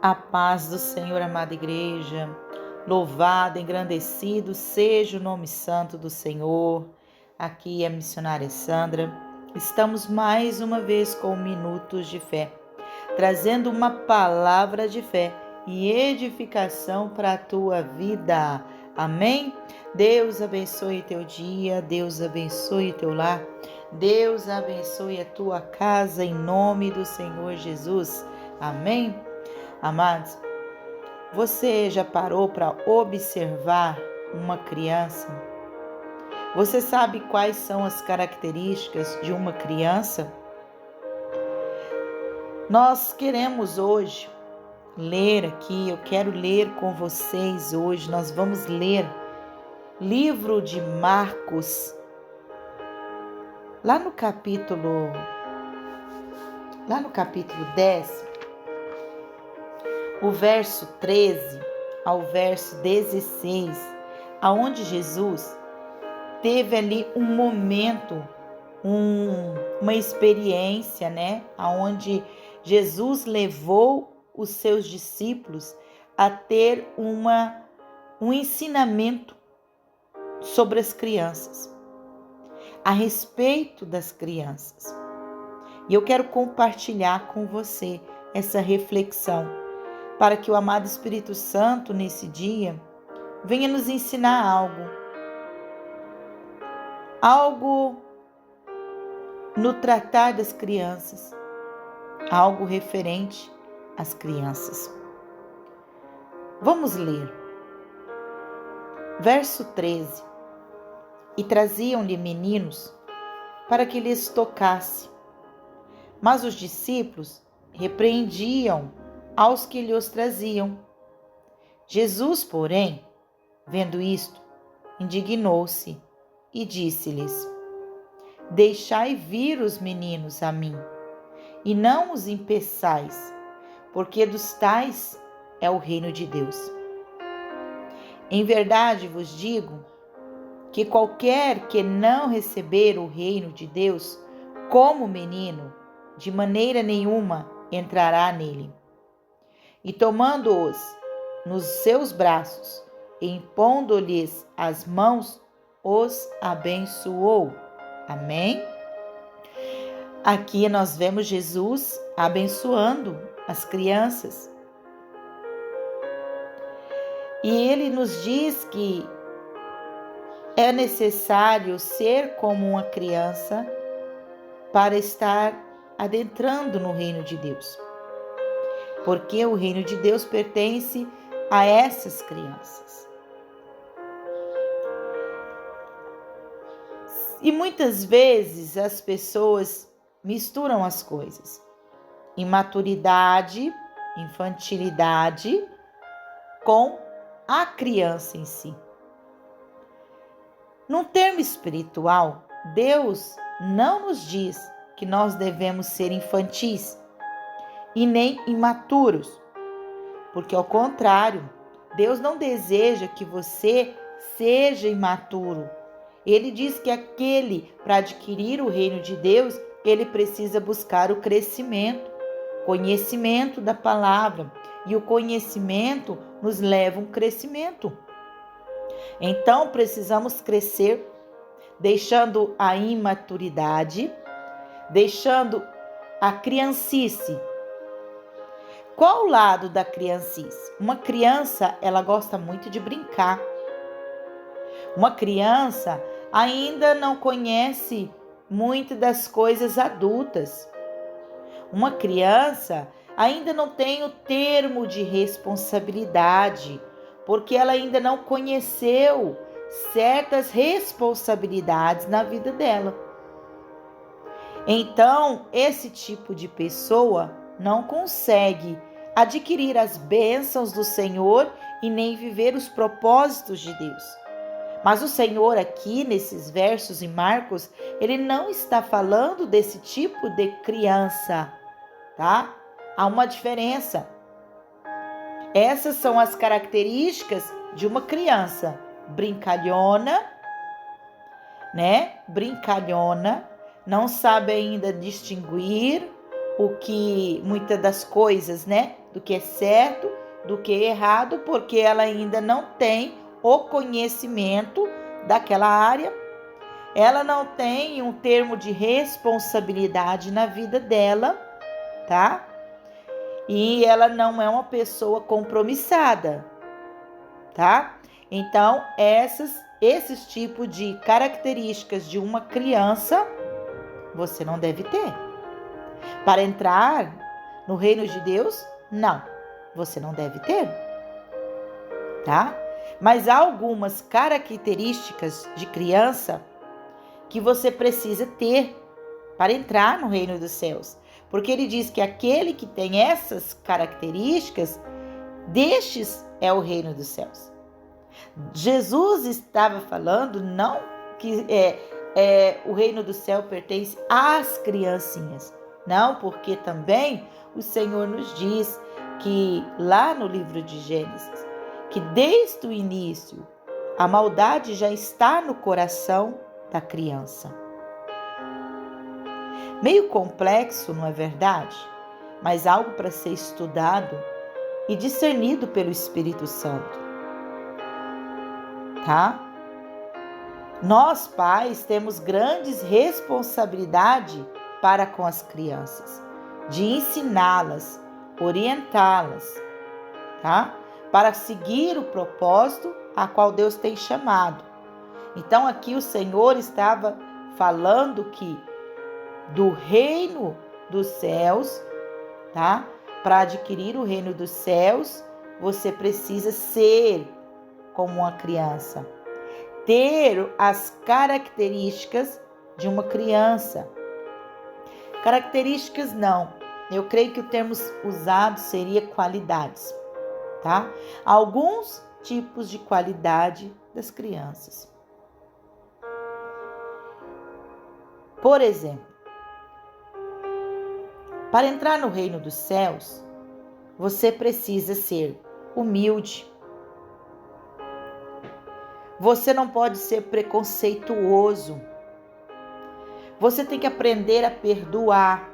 A paz do Senhor, amada igreja, louvado, engrandecido seja o nome santo do Senhor. Aqui é a missionária Sandra. Estamos mais uma vez com Minutos de Fé, trazendo uma palavra de fé e edificação para a tua vida. Amém? Deus abençoe teu dia, Deus abençoe teu lar, Deus abençoe a tua casa em nome do Senhor Jesus. Amém? Amados, você já parou para observar uma criança? Você sabe quais são as características de uma criança? Nós queremos hoje ler aqui, eu quero ler com vocês hoje, nós vamos ler livro de Marcos, lá no capítulo 10, o verso 13 ao verso 16, aonde Jesus teve ali um momento, uma experiência, né? Aonde Jesus levou os seus discípulos a ter um ensinamento sobre as crianças, a respeito das crianças. E eu quero compartilhar com você essa reflexão, para que o amado Espírito Santo, nesse dia, venha nos ensinar algo no tratar das crianças, algo referente às crianças. Vamos ler. Verso 13. E traziam-lhe meninos para que lhes tocasse, mas os discípulos repreendiam aos que lhes traziam. Jesus, porém, vendo isto, indignou-se e disse-lhes: Deixai vir os meninos a mim, e não os impeçais, porque dos tais é o reino de Deus. Em verdade vos digo que qualquer que não receber o reino de Deus como menino, de maneira nenhuma entrará nele. E tomando-os nos seus braços, e impondo-lhes as mãos, os abençoou. Amém? Aqui nós vemos Jesus abençoando as crianças. E ele nos diz que é necessário ser como uma criança para estar adentrando no reino de Deus. Porque o reino de Deus pertence a essas crianças. E muitas vezes as pessoas misturam as coisas. Imaturidade, infantilidade com a criança em si. Num termo espiritual, Deus não nos diz que nós devemos ser infantis e nem imaturos, porque ao contrário, Deus não deseja que você seja imaturo. Ele diz que aquele, para adquirir o reino de Deus, ele precisa buscar o crescimento, conhecimento da palavra, e o conhecimento nos leva a um crescimento. Então precisamos crescer, deixando a imaturidade, deixando a criancice. Qual o lado da criancice? Uma criança, ela gosta muito de brincar. Uma criança ainda não conhece muito das coisas adultas. Uma criança ainda não tem o termo de responsabilidade, porque ela ainda não conheceu certas responsabilidades na vida dela. Então, esse tipo de pessoa não consegue adquirir as bênçãos do Senhor e nem viver os propósitos de Deus. Mas o Senhor aqui, nesses versos em Marcos, ele não está falando desse tipo de criança, tá? Há uma diferença. Essas são as características de uma criança brincalhona, né? Brincalhona, não sabe ainda distinguir o que muitas das coisas, né, do que é certo, do que é errado, porque ela ainda não tem o conhecimento daquela área, ela não tem um termo de responsabilidade na vida dela, tá? E ela não é uma pessoa compromissada, tá? Então, esses tipos de características de uma criança, você não deve ter. Para entrar no reino de Deus, não, você não deve ter, tá? Mas há algumas características de criança que você precisa ter para entrar no reino dos céus. Porque ele diz que aquele que tem essas características, destes é o reino dos céus. Jesus estava falando não que o reino do céu pertence às criancinhas. Não, porque também o Senhor nos diz que lá no livro de Gênesis, que desde o início a maldade já está no coração da criança. Meio complexo, não é verdade? Mas algo para ser estudado e discernido pelo Espírito Santo. Tá? Nós, pais, temos grandes responsabilidade para com as crianças, de ensiná-las, orientá-las, tá? Para seguir o propósito a qual Deus tem chamado. Então aqui o Senhor estava falando que do reino dos céus, tá? Para adquirir o reino dos céus, você precisa ser como uma criança, ter as características de uma criança. Características não, eu creio que o termo usado seria qualidades, tá? Alguns tipos de qualidade das crianças. Por exemplo, para entrar no reino dos céus, você precisa ser humilde. Você não pode ser preconceituoso. Você tem que aprender a perdoar.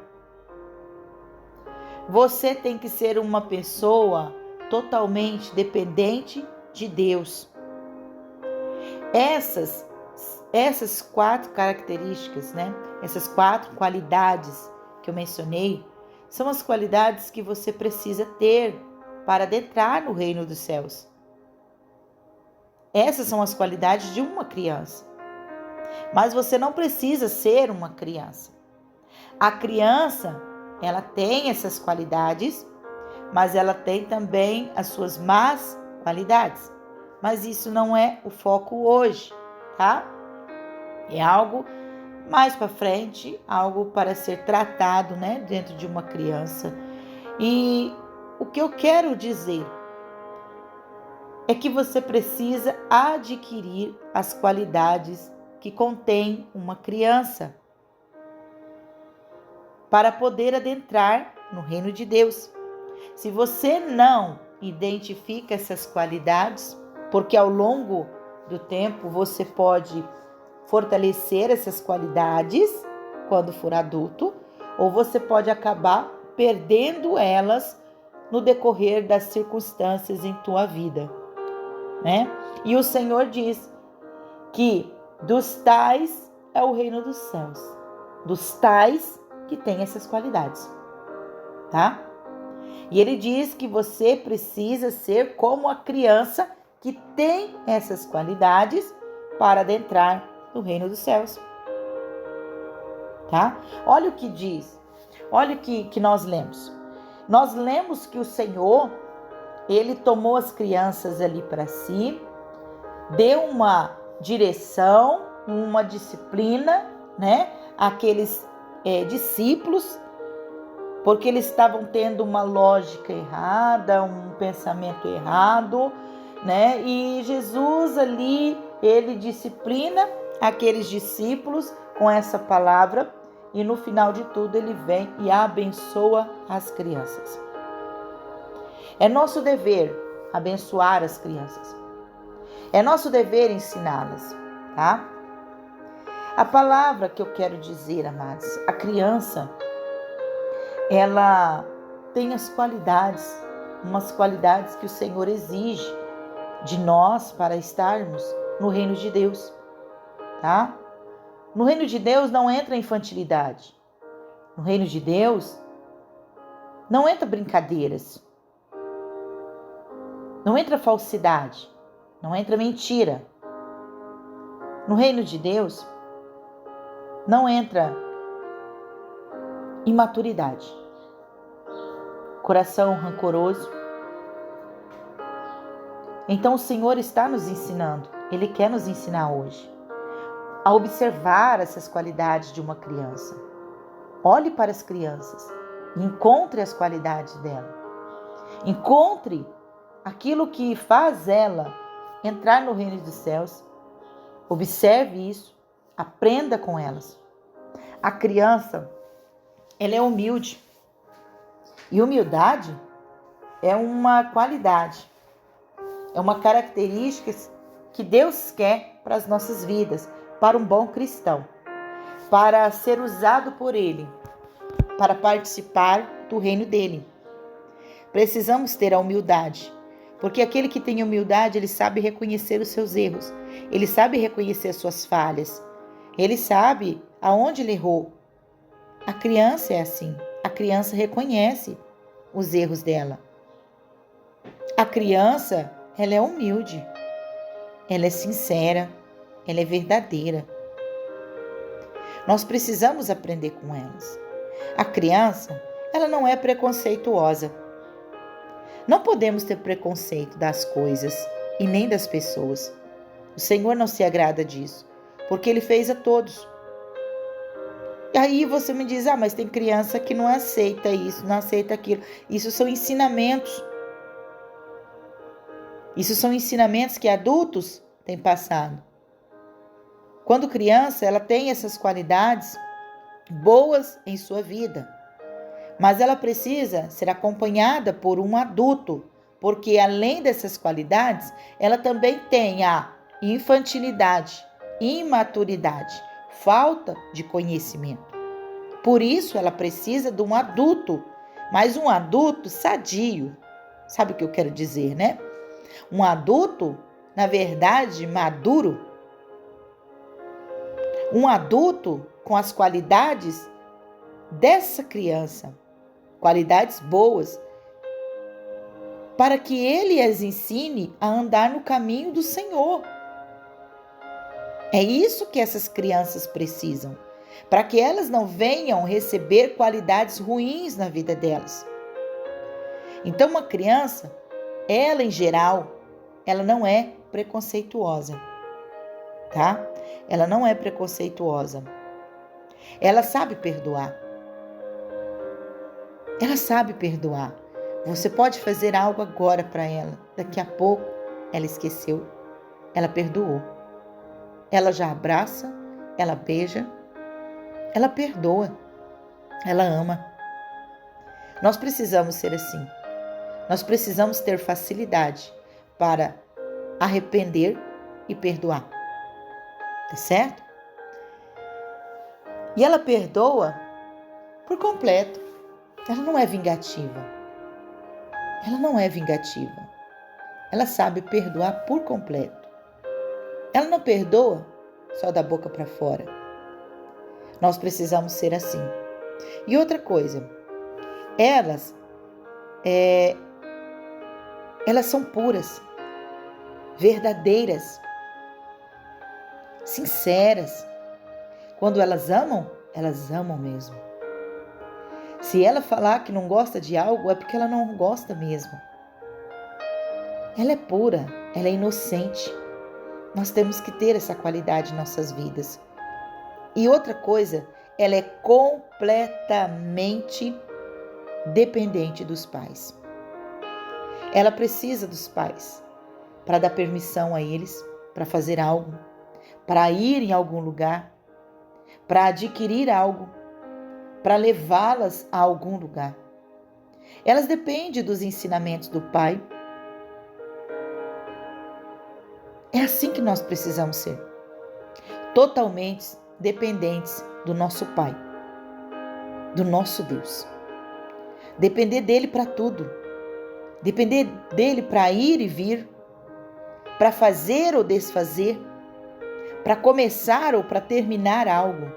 Você tem que ser uma pessoa totalmente dependente de Deus. Essas 4 características, né? Essas 4 qualidades que eu mencionei, são as qualidades que você precisa ter para adentrar no reino dos céus. Essas são as qualidades de uma criança. Mas você não precisa ser uma criança. A criança, ela tem essas qualidades, mas ela tem também as suas más qualidades. Mas isso não é o foco hoje, tá? É algo mais para frente, algo para ser tratado, né, dentro de uma criança. E o que eu quero dizer é que você precisa adquirir as qualidades que contém uma criança para poder adentrar no reino de Deus. Se você não identifica essas qualidades, porque ao longo do tempo você pode fortalecer essas qualidades quando for adulto, ou você pode acabar perdendo elas no decorrer das circunstâncias em tua vida, né? E o Senhor diz que dos tais é o reino dos céus, dos tais que têm essas qualidades, tá? E ele diz que você precisa ser como a criança que tem essas qualidades para adentrar no reino dos céus, tá? Olha o que diz, olha o que nós lemos. Nós lemos que o Senhor, ele tomou as crianças ali para si, deu uma direção, uma disciplina, né? Aqueles discípulos, porque eles estavam tendo uma lógica errada, um pensamento errado, né? E Jesus ali, ele disciplina aqueles discípulos com essa palavra e no final de tudo ele vem e abençoa as crianças. É nosso dever abençoar as crianças. É nosso dever ensiná-las, tá? A palavra que eu quero dizer, amados, a criança, ela tem as qualidades umas qualidades que o Senhor exige de nós para estarmos no reino de Deus, tá? No reino de Deus não entra infantilidade. No reino de Deus não entra brincadeiras. Não entra falsidade. Não entra mentira. No reino de Deus não entra imaturidade. Coração rancoroso. Então o Senhor está nos ensinando. Ele quer nos ensinar hoje a observar essas qualidades de uma criança. Olhe para as crianças e encontre as qualidades dela. Encontre aquilo que faz ela entrar no reino dos céus. Observe isso, aprenda com elas. A criança, ela é humilde. E humildade é uma qualidade, é uma característica que Deus quer para as nossas vidas, para um bom cristão, para ser usado por Ele, para participar do reino dEle. Precisamos ter a humildade, porque aquele que tem humildade, ele sabe reconhecer os seus erros, ele sabe reconhecer as suas falhas, ele sabe aonde ele errou. A criança é assim, a criança reconhece os erros dela. A criança, ela é humilde, ela é sincera, ela é verdadeira. Nós precisamos aprender com elas. A criança, ela não é preconceituosa. Não podemos ter preconceito das coisas e nem das pessoas. O Senhor não se agrada disso, porque Ele fez a todos. E aí você me diz, mas tem criança que não aceita isso, não aceita aquilo. Isso são ensinamentos. Isso são ensinamentos que adultos têm passado. Quando criança, ela tem essas qualidades boas em sua vida. Mas ela precisa ser acompanhada por um adulto, porque além dessas qualidades, ela também tem a infantilidade, imaturidade, falta de conhecimento. Por isso ela precisa de um adulto, mas um adulto sadio. Sabe o que eu quero dizer, né? Um adulto, na verdade, maduro. Um adulto com as qualidades dessa criança, qualidades boas, para que ele as ensine a andar no caminho do Senhor. É isso que essas crianças precisam, para que elas não venham receber qualidades ruins na vida delas. Então, uma criança, ela em geral, ela não é preconceituosa, tá? Ela não é preconceituosa. Ela sabe perdoar. Ela sabe perdoar. Você pode fazer algo agora para ela. Daqui a pouco, ela esqueceu. Ela perdoou. Ela já abraça, ela beija, ela perdoa, ela ama. Nós precisamos ser assim. Nós precisamos ter facilidade para arrepender e perdoar. Tá certo? E ela perdoa por completo. Ela não é vingativa. Ela não é vingativa. Ela sabe perdoar por completo. Ela não perdoa só da boca para fora. Nós precisamos ser assim. E outra coisa, elas são puras, verdadeiras, sinceras. Quando elas amam mesmo. Se ela falar que não gosta de algo, é porque ela não gosta mesmo. Ela é pura, ela é inocente. Nós temos que ter essa qualidade em nossas vidas. E outra coisa, ela é completamente dependente dos pais. Ela precisa dos pais para dar permissão a eles, para fazer algo, para ir em algum lugar, para adquirir algo, para levá-las a algum lugar. Elas dependem dos ensinamentos do pai. É assim que nós precisamos ser. Totalmente dependentes do nosso Pai, do nosso Deus. Depender dele para tudo. depender dele para ir e vir, para fazer ou desfazer, para começar ou para terminar algo.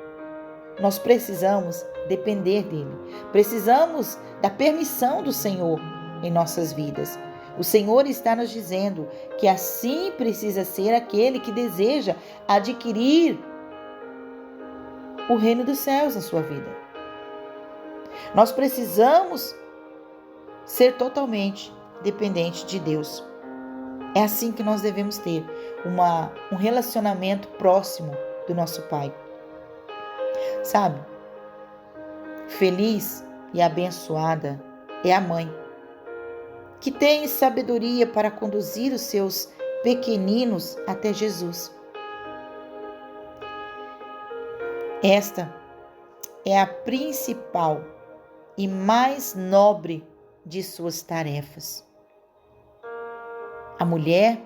Nós precisamos depender dele. Precisamos da permissão do Senhor em nossas vidas. O Senhor está nos dizendo que assim precisa ser aquele que deseja adquirir o reino dos céus na sua vida. Nós precisamos ser totalmente dependentes de Deus. É assim que nós devemos ter um relacionamento próximo do nosso Pai. Sabe? Feliz e abençoada é a mãe que tem sabedoria para conduzir os seus pequeninos até Jesus. Esta é a principal e mais nobre de suas tarefas. A mulher,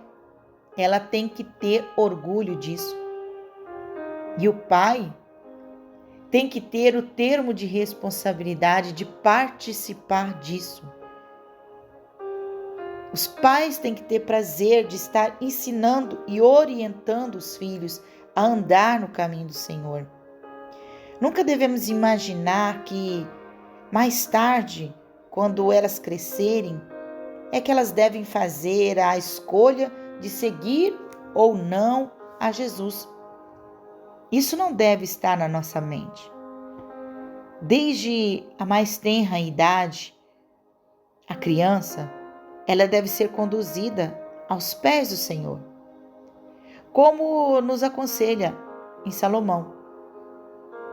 ela tem que ter orgulho disso. E o pai tem que ter o termo de responsabilidade de participar disso. Os pais têm que ter prazer de estar ensinando e orientando os filhos a andar no caminho do Senhor. Nunca devemos imaginar que mais tarde, quando elas crescerem, é que elas devem fazer a escolha de seguir ou não a Jesus. Isso não deve estar na nossa mente. Desde a mais tenra idade, a criança, ela deve ser conduzida aos pés do Senhor, como nos aconselha em Salomão.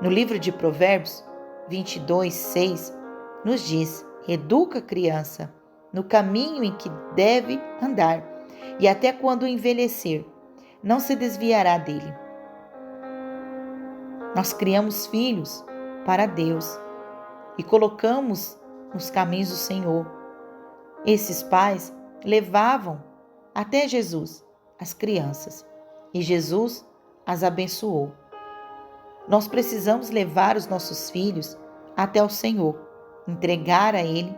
No livro de Provérbios 22:6, nos diz: educa a criança no caminho em que deve andar, e até quando envelhecer, não se desviará dele. Nós criamos filhos para Deus e colocamos nos caminhos do Senhor. Esses pais levavam até Jesus as crianças e Jesus as abençoou. Nós precisamos levar os nossos filhos até o Senhor, entregar a Ele,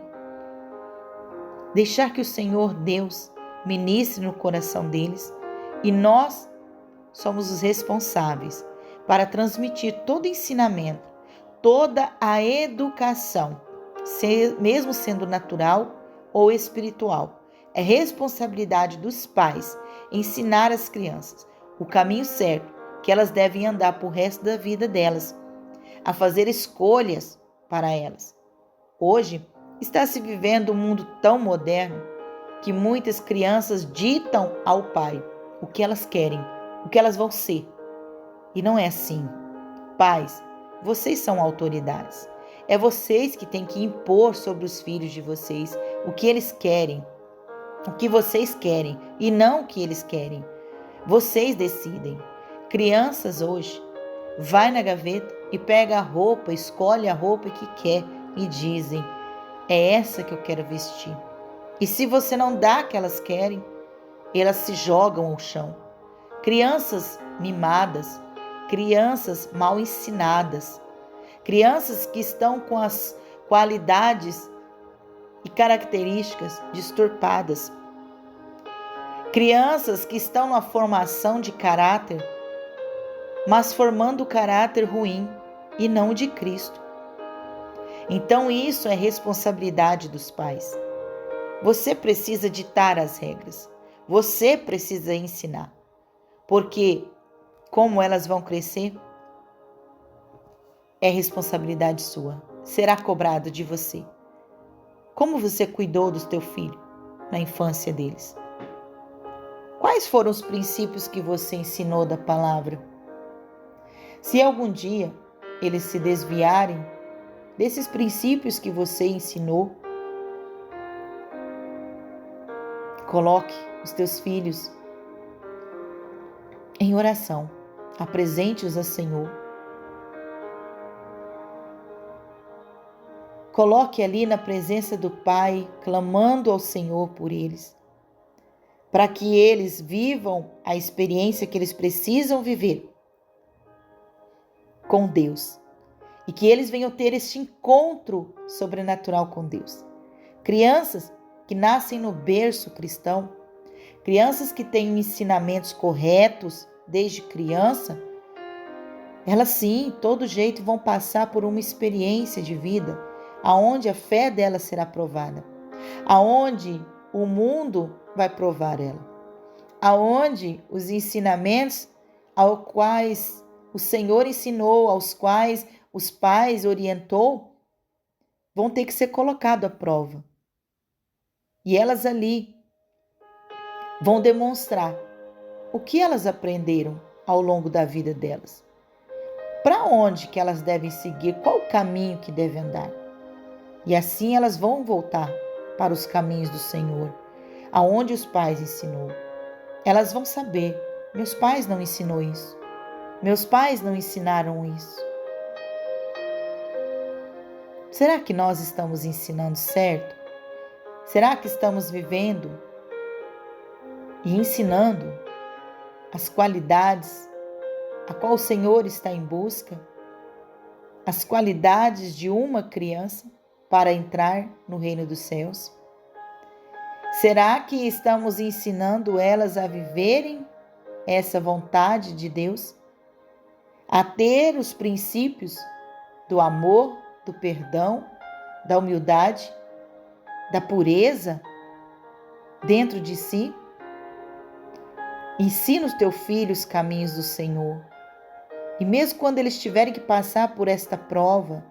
deixar que o Senhor Deus ministre no coração deles, e nós somos os responsáveis para transmitir todo ensinamento, toda a educação, mesmo sendo natural ou espiritual. É responsabilidade dos pais ensinar as crianças o caminho certo que elas devem andar por resto da vida delas, a fazer escolhas para elas. Hoje está se vivendo um mundo tão moderno que muitas crianças ditam ao pai o que elas querem, o que elas vão ser. E não é assim. Pais, vocês são autoridades. É vocês que têm que impor sobre os filhos de vocês o que eles querem, o que vocês querem e não o que eles querem. Vocês decidem. Crianças hoje, vai na gaveta e pega a roupa, escolhe a roupa que quer e dizem: é essa que eu quero vestir. E se você não dá o que elas querem, elas se jogam ao chão. Crianças mimadas, crianças mal ensinadas, crianças que estão com as qualidades e características distorpadas, crianças que estão na formação de caráter, mas formando o caráter ruim e não o de Cristo. Então isso é responsabilidade dos pais. Você precisa ditar as regras, você precisa ensinar, porque como elas vão crescer, é responsabilidade sua, será cobrado de você. Como você cuidou do teu filho na infância deles? Quais foram os princípios que você ensinou da palavra? Se algum dia eles se desviarem desses princípios que você ensinou, coloque os teus filhos em oração, apresente-os ao Senhor. Coloque ali na presença do Pai, clamando ao Senhor por eles, para que eles vivam a experiência que eles precisam viver com Deus e que eles venham ter este encontro sobrenatural com Deus. Crianças que nascem no berço cristão, crianças que têm ensinamentos corretos desde criança, elas sim, todo jeito vão passar por uma experiência de vida, aonde a fé dela será provada, aonde o mundo vai provar ela, aonde os ensinamentos aos quais o Senhor ensinou, aos quais os pais orientou, vão ter que ser colocados à prova. E elas ali vão demonstrar o que elas aprenderam ao longo da vida delas. Para onde que elas devem seguir, qual o caminho que devem andar. E assim elas vão voltar para os caminhos do Senhor, aonde os pais ensinou. Elas vão saber, meus pais não ensinou isso. Meus pais não ensinaram isso. Será que nós estamos ensinando certo? Será que estamos vivendo e ensinando as qualidades a qual o Senhor está em busca? As qualidades de uma criança para entrar no reino dos céus? Será que estamos ensinando elas a viverem essa vontade de Deus? A ter os princípios do amor, do perdão, da humildade, da pureza dentro de si? Ensina os teus filhos os caminhos do Senhor. E mesmo quando eles tiverem que passar por esta prova,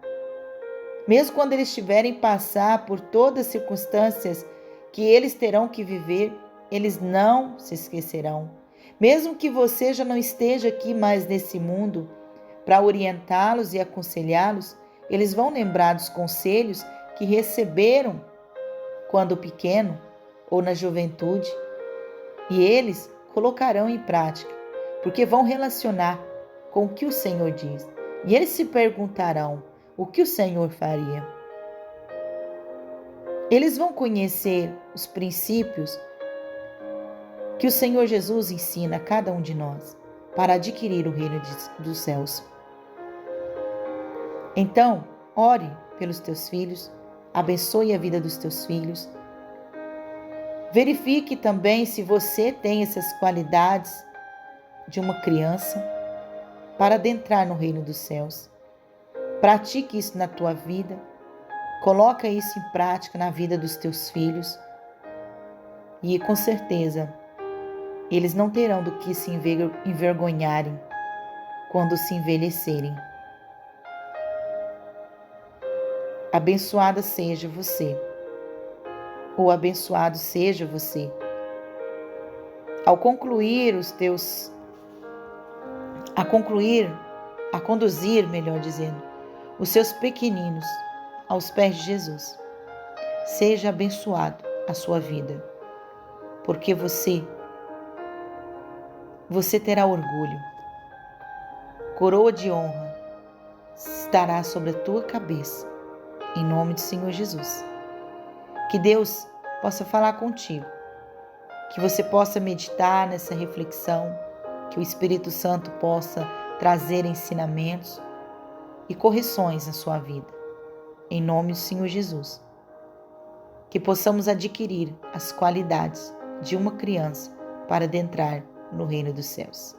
mesmo quando eles tiverem que passar por todas as circunstâncias que eles terão que viver, eles não se esquecerão. Mesmo que você já não esteja aqui mais nesse mundo para orientá-los e aconselhá-los, eles vão lembrar dos conselhos que receberam quando pequeno ou na juventude, e eles colocarão em prática, porque vão relacionar com o que o Senhor diz. E eles se perguntarão o que o Senhor faria. Eles vão conhecer os princípios que o Senhor Jesus ensina a cada um de nós para adquirir o reino dos céus. Então, ore pelos teus filhos, abençoe a vida dos teus filhos. Verifique também se você tem essas qualidades de uma criança para adentrar no reino dos céus. Pratique isso na tua vida. Coloca isso em prática na vida dos teus filhos. E com certeza, eles não terão do que se envergonharem quando se envelhecerem. Abençoada seja você, ou abençoado seja você. Ao concluir conduzir, melhor dizendo, os seus pequeninos aos pés de Jesus. Seja abençoado a sua vida, porque você terá orgulho. Coroa de honra estará sobre a tua cabeça, em nome do Senhor Jesus. Que Deus possa falar contigo, que você possa meditar nessa reflexão, que o Espírito Santo possa trazer ensinamentos e correções na sua vida, em nome do Senhor Jesus. Que possamos adquirir as qualidades de uma criança para adentrar no reino dos céus.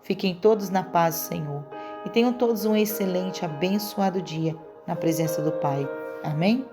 Fiquem todos na paz do Senhor e tenham todos um excelente, abençoado dia na presença do Pai. Amém?